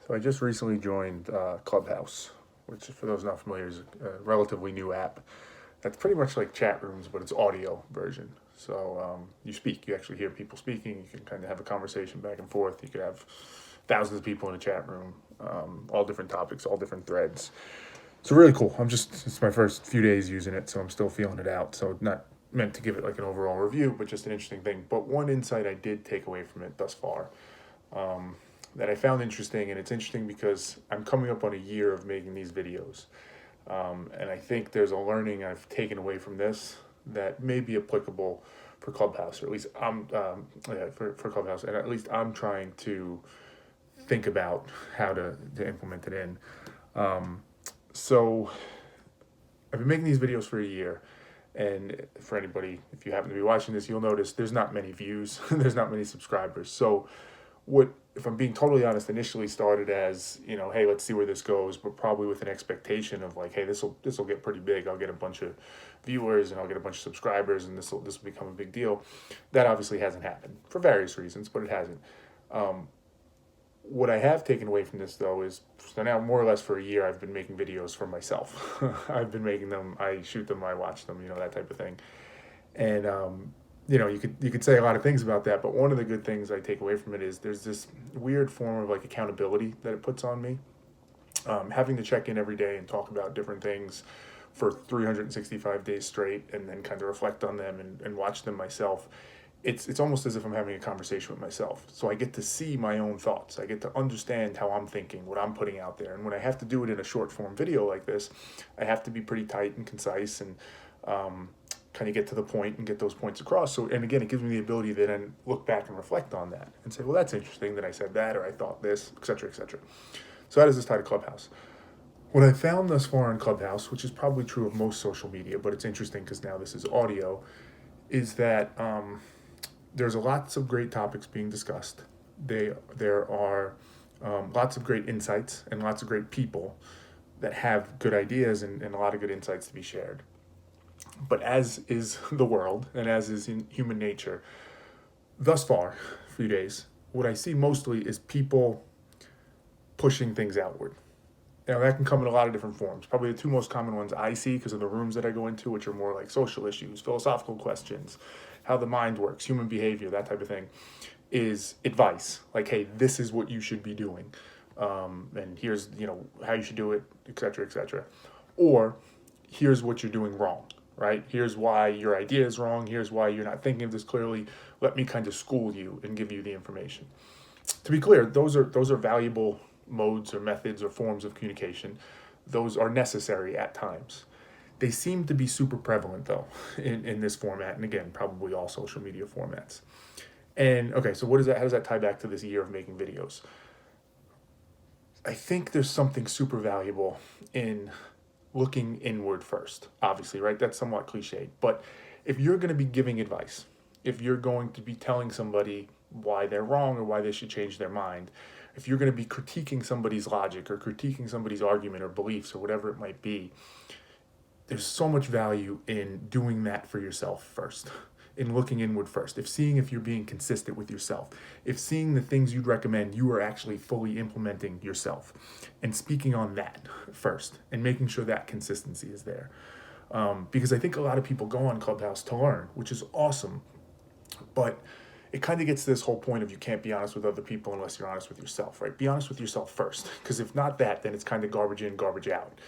So I just recently joined Clubhouse, which, for those not familiar, is a relatively new app. That's pretty much like chat rooms, but it's audio version. So you speak, you actually hear people speaking. You can kind of have a conversation back and forth. You could have thousands of people in a chat room, all different topics, all different threads. So really cool. It's my first few days using it, so I'm still feeling it out. So not meant to give it like an overall review, but just an interesting thing. But one insight I did take away from it thus far, that I found interesting, and it's interesting because I'm coming up on a year of making these videos. And I think there's a learning I've taken away from this that may be applicable for Clubhouse, or at least for Clubhouse, and at least I'm trying to think about how to implement it in. So I've been making these videos for a year, and for anybody, if you happen to be watching this, you'll notice there's not many views, there's not many subscribers. So what, if I'm being totally honest, initially started as, hey, let's see where this goes, but probably with an expectation of like, hey, this will get pretty big. I'll get a bunch of viewers and I'll get a bunch of subscribers, and this will become a big deal. That obviously hasn't happened for various reasons, but it hasn't. What I have taken away from this, though, is so now more or less for a year I've been making videos for myself. I've been making them, I shoot them, I watch them, that type of thing. And you could say a lot of things about that, but one of the good things I take away from it is there's this weird form of like accountability that it puts on me. Having to check in every day and talk about different things for 365 days straight, and then kind of reflect on them and watch them myself. It's almost as if I'm having a conversation with myself. So I get to see my own thoughts. I get to understand how I'm thinking, what I'm putting out there. And when I have to do it in a short form video like this, I have to be pretty tight and concise, and kind of get to the point and get those points across. So, and again, it gives me the ability to then look back and reflect on that and say, well, that's interesting that I said that, or I thought this, et cetera, et cetera. So how does this tie to Clubhouse? What I found thus far in Clubhouse, which is probably true of most social media, but it's interesting because now this is audio, is that there's lots of great topics being discussed. There are lots of great insights and lots of great people that have good ideas and a lot of good insights to be shared. But as is the world, and as is in human nature, thus far, a few days, what I see mostly is people pushing things outward. Now, that can come in a lot of different forms. Probably the two most common ones I see, because of the rooms that I go into, which are more like social issues, philosophical questions, how the mind works, human behavior, that type of thing, is advice. Like, hey, this is what you should be doing. And here's, how you should do it, et cetera, et cetera. Or here's what you're doing wrong, right? Here's why your idea is wrong. Here's why you're not thinking of this clearly. Let me kind of school you and give you the information. To be clear, those are valuable modes or methods or forms of communication. Those are necessary at times. They seem to be super prevalent, though, in this format, and again, probably all social media formats. And okay, so what is that? How does that tie back to this year of making videos? I think there's something super valuable in looking inward first, obviously, right? That's somewhat cliched. But if you're going to be giving advice, if you're going to be telling somebody why they're wrong or why they should change their mind, if you're going to be critiquing somebody's logic or critiquing somebody's argument or beliefs or whatever it might be, there's so much value in doing that for yourself first, in looking inward first, seeing if you're being consistent with yourself, if seeing the things you'd recommend you are actually fully implementing yourself, and speaking on that first and making sure that consistency is there. Because I think a lot of people go on Clubhouse to learn, which is awesome, but it kind of gets to this whole point of you can't be honest with other people unless you're honest with yourself, right? Be honest with yourself first, because if not that, then it's kind of garbage in, garbage out.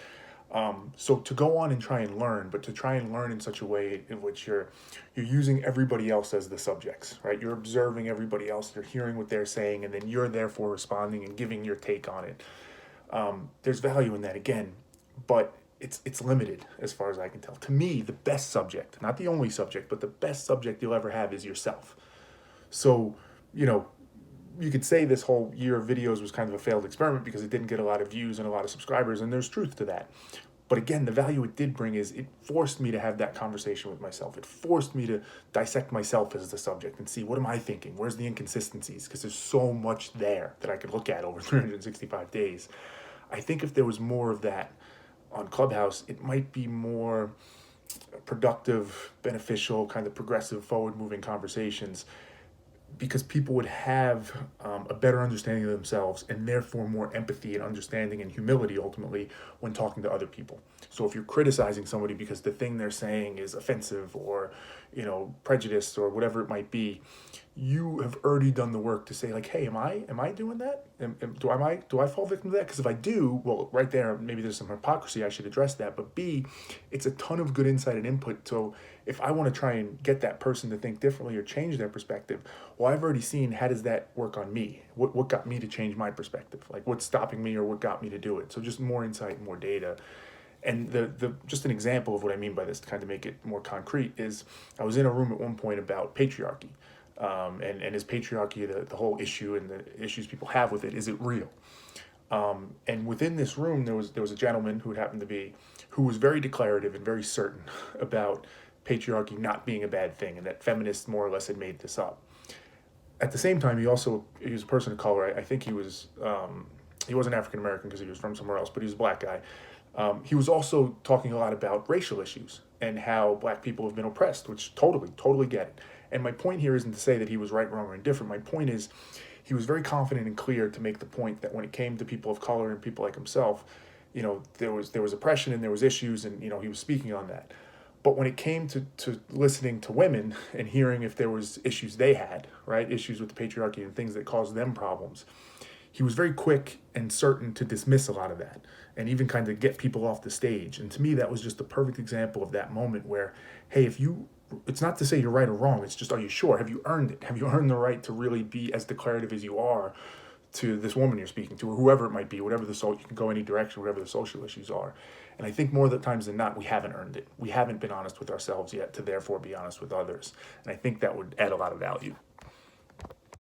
So to go on and try and learn, but to try and learn in such a way in which you're using everybody else as the subjects, right? You're observing everybody else, you're hearing what they're saying, and then you're therefore responding and giving your take on it. There's value in that again, but it's limited as far as I can tell. To me, the best subject, not the only subject, but the best subject you'll ever have is yourself. So, you could say this whole year of videos was kind of a failed experiment because it didn't get a lot of views and a lot of subscribers, and there's truth to that. But again, the value it did bring is it forced me to have that conversation with myself. It forced me to dissect myself as the subject and see, what am I thinking? Where's the inconsistencies? Because there's so much there that I could look at over 365 days. I think if there was more of that on Clubhouse, it might be more productive, beneficial, kind of progressive, forward-moving conversations because people would have a better understanding of themselves and therefore more empathy and understanding and humility ultimately when talking to other people. So if you're criticizing somebody because the thing they're saying is offensive or, prejudiced or whatever it might be, you have already done the work to say like, hey, am I doing that? Do I fall victim to that? Because if I do, well, right there, maybe there's some hypocrisy. I should address that. But B, it's a ton of good insight and input. So if I want to try and get that person to think differently or change their perspective, well, I've already seen how does that work on me? What got me to change my perspective? Like what's stopping me or what got me to do it? So just more insight, more data. And the just an example of what I mean by this to kind of make it more concrete is I was in a room at one point about patriarchy. And is patriarchy the whole issue and the issues people have with it, is it real? And within this room, there was a gentleman who happened to be, who was very declarative and very certain about patriarchy not being a bad thing, and that feminists more or less had made this up. At the same time, he was a person of color. I think he wasn't African American because he was from somewhere else, but he was a black guy. He was also talking a lot about racial issues and how black people have been oppressed, which totally get it. And my point here isn't to say that he was right, wrong, or indifferent. My point is he was very confident and clear to make the point that when it came to people of color and people like himself, there was oppression and there was issues, and he was speaking on that. But when it came to listening to women and hearing if there was issues they had, right, issues with the patriarchy and things that caused them problems, he was very quick and certain to dismiss a lot of that and even kind of get people off the stage. And to me, that was just a perfect example of that moment where, hey, it's not to say you're right or wrong. It's just, are you sure? Have you earned it? Have you earned the right to really be as declarative as you are to this woman you're speaking to, or whoever it might be, whatever you can go any direction, whatever the social issues are. And I think more the times than not, we haven't earned it. We haven't been honest with ourselves yet to therefore be honest with others. And I think that would add a lot of value.